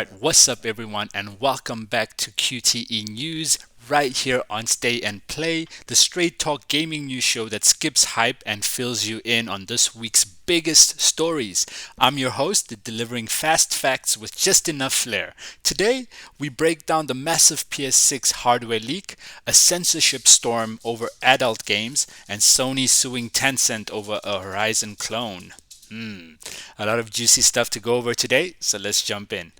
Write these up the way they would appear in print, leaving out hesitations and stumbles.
Alright, what's up everyone and welcome back to QTE News right here on Stay and Play, the straight talk gaming news show that skips hype and fills you in on this week's biggest stories. I'm your host, delivering fast facts with just enough flair. Today, we break down the massive PS6 hardware leak, a censorship storm over adult games, and Sony suing Tencent over a Horizon clone. A lot of juicy stuff to go over today, so let's jump in.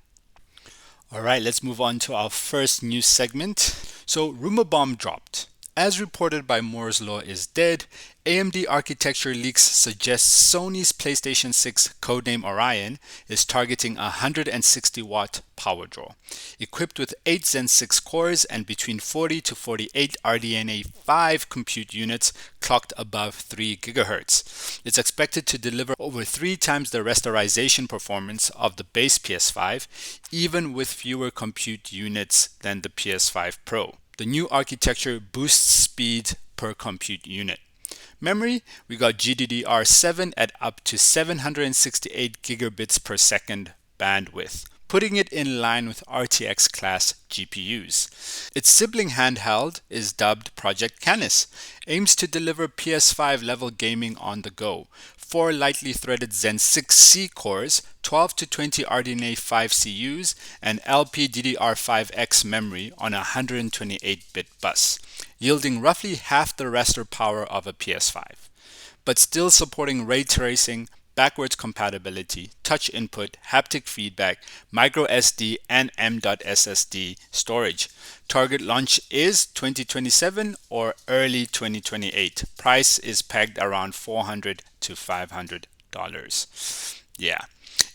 All right, let's move on to our first news segment. So, rumor bomb dropped. As reported by Moore's Law is dead, AMD architecture leaks suggest Sony's PlayStation 6 codename Orion is targeting a 160 watt power draw. Equipped with 8 Zen 6 cores and between 40 to 48 RDNA 5 compute units clocked above 3 GHz. It's expected to deliver over 3 times the rasterization performance of the base PS5, even with fewer compute units than the PS5 Pro. The new architecture boosts speed per compute unit. Memory, we got GDDR7 at up to 768 gigabits per second bandwidth, putting it in line with RTX class GPUs. Its sibling handheld is dubbed Project Canis, aims to deliver PS5 level gaming on the go. 4 lightly threaded Zen 6C cores, 12 to 20 RDNA 5 CUs, and LPDDR5X memory on a 128-bit bus, yielding roughly half the raster power of a PS5, but still supporting ray tracing, backwards compatibility, touch input, haptic feedback, micro SD, and M.SSD storage. Target launch is 2027 or early 2028. Price is pegged around $400 to $500. Yeah.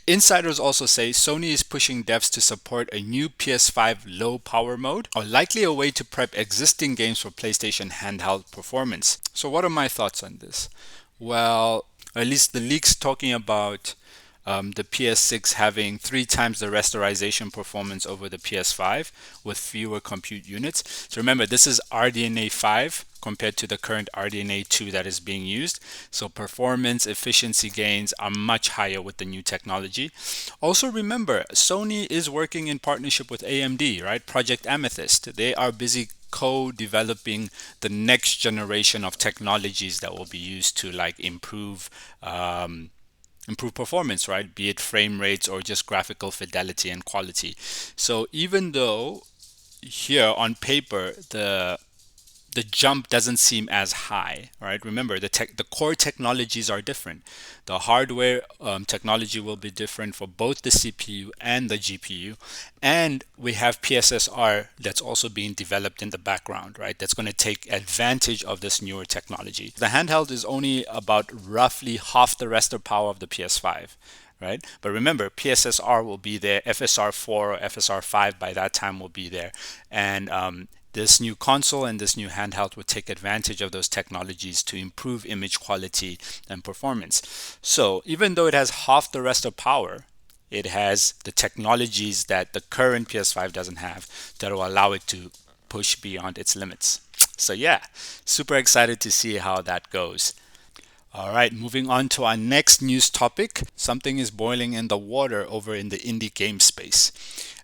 Insiders also say Sony is pushing devs to support a new PS5 low power mode, or likely a way to prep existing games for PlayStation handheld performance. So what are my thoughts on this? Well, at least the leaks talking about the PS6 having 3 times the rasterization performance over the PS5 with fewer compute units. So remember, this is RDNA 5 compared to the current RDNA 2 that is being used. So performance efficiency gains are much higher with the new technology. Also remember, Sony is working in partnership with AMD, right? Project Amethyst. They are busy co-developing the next generation of technologies that will be used to improve performance, right? Be it frame rates or just graphical fidelity and quality. So even though here on paper the jump doesn't seem as high, right? Remember, the core technologies are different. The hardware technology will be different for both the CPU and the GPU. And we have PSSR that's also being developed in the background, right? That's going to take advantage of this newer technology. The handheld is only about roughly half the raster power of the PS5. Right? But remember, PSSR will be there, FSR4 or FSR5 by that time will be there. And this new console and this new handheld will take advantage of those technologies to improve image quality and performance. So even though it has half the rest of power, it has the technologies that the current PS5 doesn't have that will allow it to push beyond its limits. So yeah, super excited to see how that goes. All right, moving on to our next news topic. Something is boiling in the water over in the indie game space,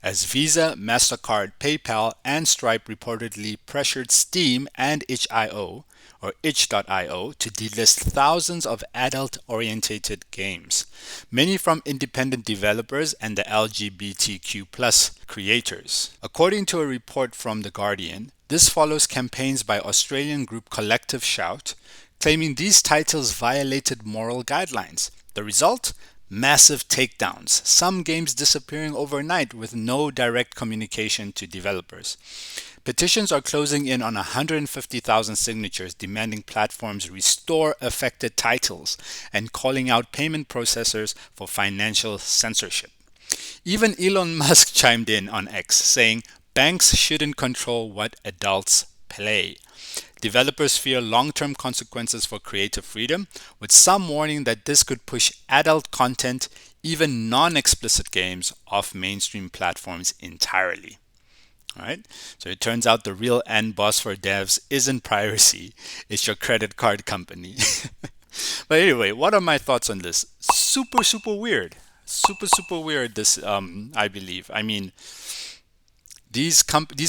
as Visa, MasterCard, PayPal, and Stripe reportedly pressured Steam and itch.io to delist thousands of adult-orientated games, many from independent developers and the LGBTQ+ creators. According to a report from The Guardian, this follows campaigns by Australian group Collective Shout, claiming these titles violated moral guidelines. The result? Massive takedowns, some games disappearing overnight with no direct communication to developers. Petitions are closing in on 150,000 signatures demanding platforms restore affected titles and calling out payment processors for financial censorship. Even Elon Musk chimed in on X, saying banks shouldn't control what adults play. Developers fear long-term consequences for creative freedom, with some warning that this could push adult content, even non-explicit games, off mainstream platforms entirely. All right? So it turns out the real end boss for devs isn't piracy, it's your credit card company. But anyway, what are my thoughts on this? Super weird. Super weird. This I believe. I mean, these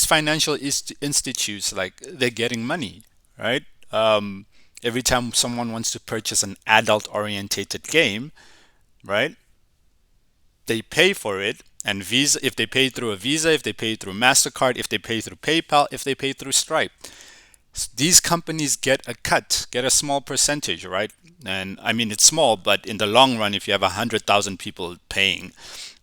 financial institutes, like, they're getting money, right? Every time someone wants to purchase an adult orientated game, right? They pay for it, and Visa, if they pay through a Visa, if they pay through Mastercard, if they pay through PayPal, if they pay through Stripe, these companies get a cut, get a small percentage, right? And I mean, it's small, but in the long run, if you have 100,000 people paying,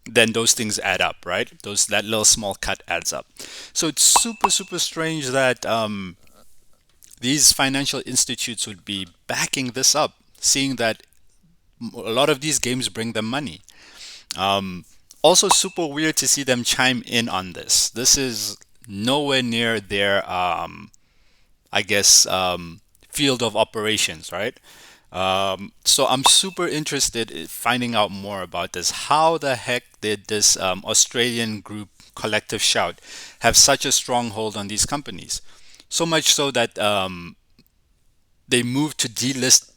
then those things add up, right? Those That little small cut adds up. So it's super strange that these financial institutes would be backing this up, seeing that a lot of these games bring them money. Also, super weird to see them chime in on this. This is nowhere near their, I guess, field of operations, right? So I'm super interested in finding out more about this. How the heck did this Australian group, Collective Shout, have such a strong hold on these companies? So much so that they moved to delist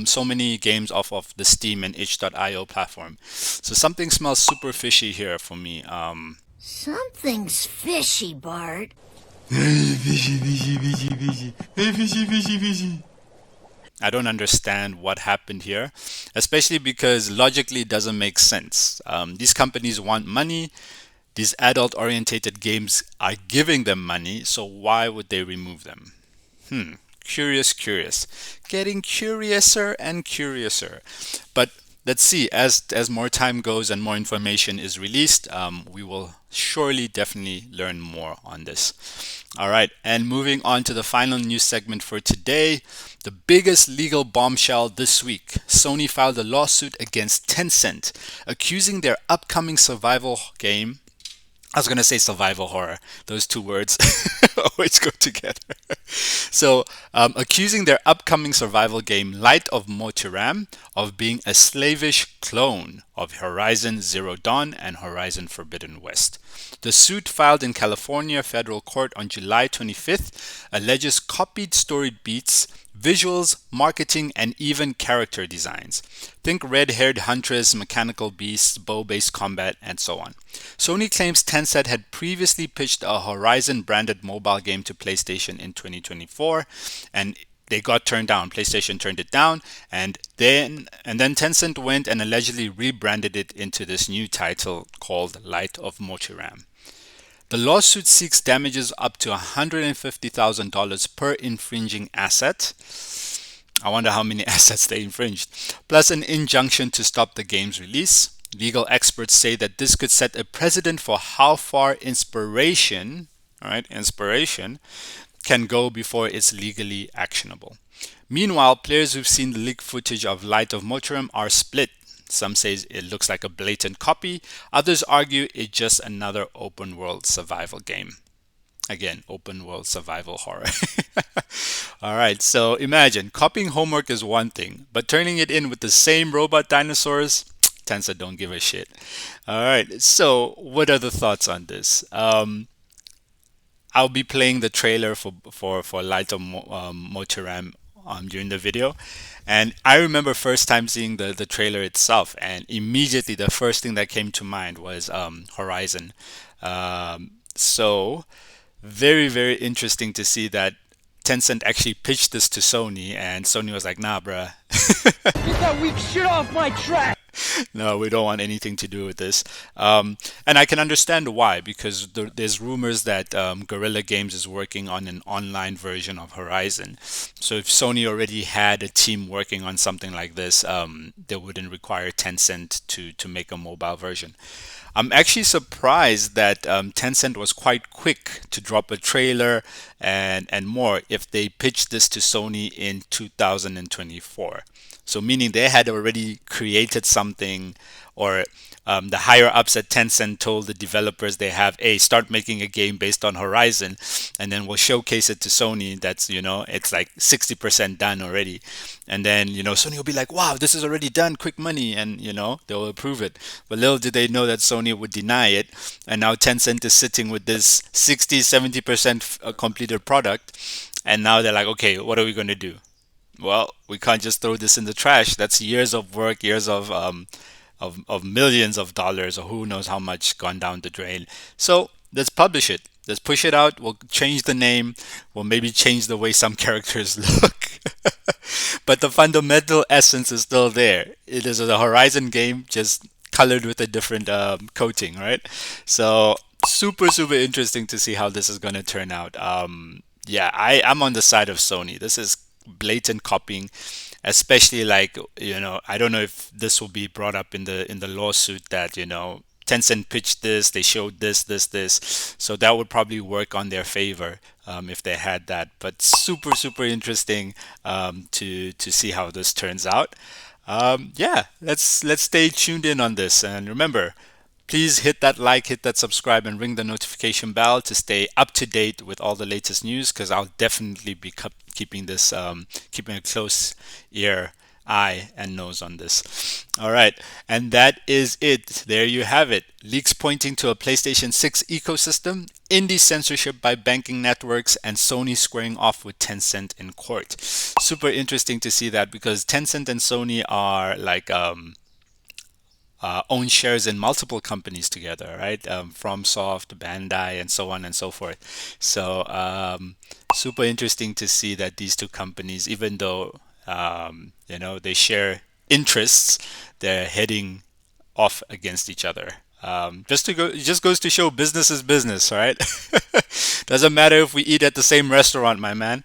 so many games off of the Steam and itch.io platform. So something smells super fishy here for me. Something's fishy, Bart. I don't understand what happened here, especially because logically it doesn't make sense. These companies want money. These adult orientated games are giving them money, so why would they remove them? Curious. Getting curiouser and curiouser. But let's see, as more time goes and more information is released, we will surely definitely learn more on this. All right, and moving on to the final news segment for today, the biggest legal bombshell this week. Sony filed a lawsuit against Tencent, accusing their upcoming survival game. I was going to say survival horror. Those two words always go together. So, accusing their upcoming survival game, Light of Motiram, of being a slavish clone of Horizon Zero Dawn and Horizon Forbidden West. The suit, filed in California federal court on July 25th, alleges copied story beats, visuals, marketing, and even character designs. Think red-haired huntress, mechanical beasts, bow-based combat, and so on. Sony claims Tencent had previously pitched a Horizon-branded mobile game to PlayStation in 2024, and they got turned down. PlayStation turned it down, and then Tencent went and allegedly rebranded it into this new title called Light of Motiram. The lawsuit seeks damages up to $150,000 per infringing asset. I wonder how many assets they infringed, plus an injunction to stop the game's release. Legal experts say that this could set a precedent for how far inspiration can go before it's legally actionable. Meanwhile, players who've seen the leaked footage of Light of Motiram are split. Some say it looks like a blatant copy. Others argue it's just another open world survival game. Again, open world survival horror. All right, so imagine copying homework is one thing, but turning it in with the same robot dinosaurs, Tencent don't give a shit. All right, so what are the thoughts on this? I'll be playing the trailer for Light of Motiram during the video. And I remember first time seeing the trailer itself, and immediately the first thing that came to mind was Horizon. So very interesting to see that Tencent actually pitched this to Sony, and Sony was like, nah, bruh. Get that weak shit off my track! No, we don't want anything to do with this. And I can understand why, because there's rumors that Guerrilla Games is working on an online version of Horizon. So if Sony already had a team working on something like this, they wouldn't require Tencent to make a mobile version. I'm actually surprised that Tencent was quite quick to drop a trailer and more if they pitched this to Sony in 2024. So meaning they had already created something, or the higher ups at Tencent told the developers they have, hey, start making a game based on Horizon, and then we'll showcase it to Sony. That's, it's like 60% done already. And then, Sony will be like, wow, this is already done, quick money, and, they'll approve it. But little did they know that Sony would deny it. And now Tencent is sitting with this 60-70% completed product. And now they're like, okay, what are we going to do? Well, we can't just throw this in the trash. That's years of work, years of of millions of dollars, or who knows how much gone down the drain. So let's publish it. Let's push it out. We'll change the name. We'll maybe change the way some characters look. But the fundamental essence is still there. It is a Horizon game, just colored with a different coating, right? So super, super interesting to see how this is going to turn out. Yeah, I'm on the side of Sony. This is blatant copying, especially like, I don't know if this will be brought up in the lawsuit that, Tencent pitched this, they showed this. So that would probably work on their favor if they had that. But super, super interesting to see how this turns out. Yeah, let's stay tuned in on this. And remember, please hit that like, hit that subscribe, and ring the notification bell to stay up to date with all the latest news. Because I'll definitely be keeping this, keeping a close eye and nose on this. All right, and that is it. There you have it. Leaks pointing to a PlayStation 6 ecosystem, indie censorship by banking networks, and Sony squaring off with Tencent in court. Super interesting to see that, because Tencent and Sony are like own shares in multiple companies together, right? FromSoft, Bandai, and so on and so forth. So super interesting to see that these two companies, even though they share interests, they're heading off against each other. It just goes to show business is business, right? Doesn't matter if we eat at the same restaurant, my man.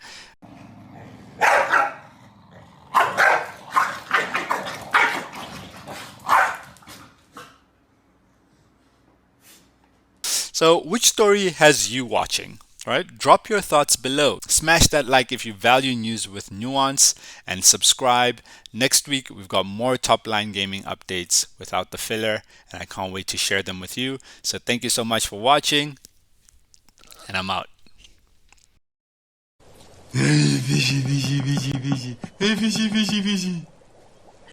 So, which story has you watching? All right, drop your thoughts below. Smash that like if you value news with nuance, and subscribe. Next week, we've got more top line gaming updates without the filler, and I can't wait to share them with you. So, thank you so much for watching, and I'm out. Fishy, fishy, fishy, fishy. Hey, fishy, fishy, fishy.